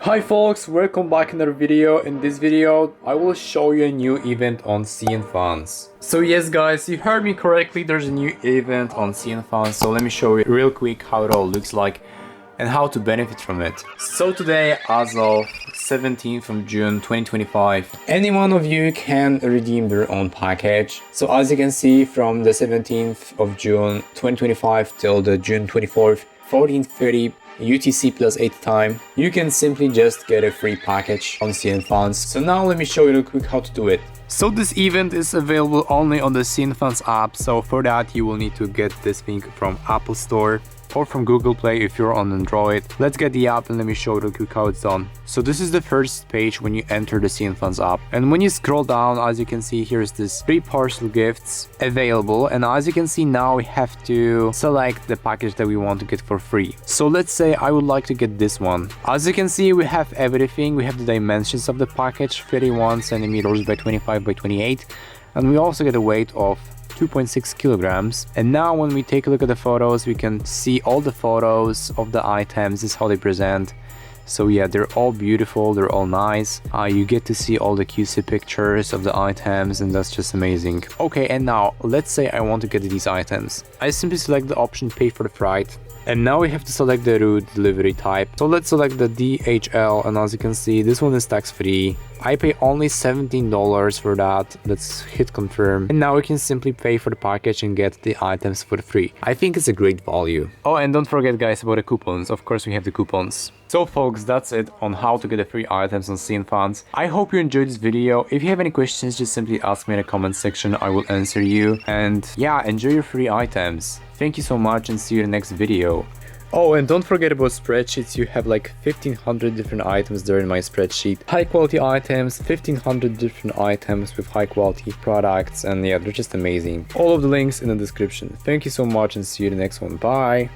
Hi folks, welcome back in another video. In this video, I will show you a new event on CNFans. So yes guys, you heard me correctly, there's a new event on CNFans. So let me show you real quick how it all looks like and how to benefit from it. So today, as of 17th of June 2025, any one of you can redeem their own package. So as you can see, from the 17th of June 2025 till the June 24th, 14:30 UTC plus 8 time, you can simply just get a free package on CNFans. So now let me show you real quick how to do it. So this event is available only on the CNFans app. So for that you will need to get this thing from Apple Store or from Google Play if you're on Android. Let's get the app and let me show you real quick how it's done. So this is the first page when you enter the CNFans app. And when you scroll down, as you can see, here's this free parcel gifts available. And as you can see now, we have to select the package that we want to get for free. So let's say I would like to get this one. As you can see, we have everything. We have the dimensions of the package, 31 centimeters by 25 by 28. And we also get a weight of 2.6 kilograms. And now when we take a look at the photos, we can see all the photos of the items. This is how they present. So yeah, they're all beautiful, they're all nice. You get to see all the cutesy pictures of the items, and that's just amazing. Okay, and now let's say I want to get these items. I simply select the option pay for the freight. And now we have to select the route delivery type. So let's select the DHL, and as you can see, this one is tax free. I pay only $17 for that. Let's hit confirm. And now we can simply pay for the package and get the items for free. I think it's a great value. Oh, and don't forget guys about the coupons. Of course we have the coupons. So folks, that's it on how to get the free items on CNFans. I hope you enjoyed this video. If you have any questions, just simply ask me in the comment section. I will answer you. And yeah, enjoy your free items. Thank you so much and see you in the next video. Oh, and don't forget about spreadsheets. You have like 1500 different items there in my spreadsheet. High quality items, 1500 different items with high quality products, and yeah, they're just amazing. All of the links in the description. Thank you so much and see you in the next one. Bye.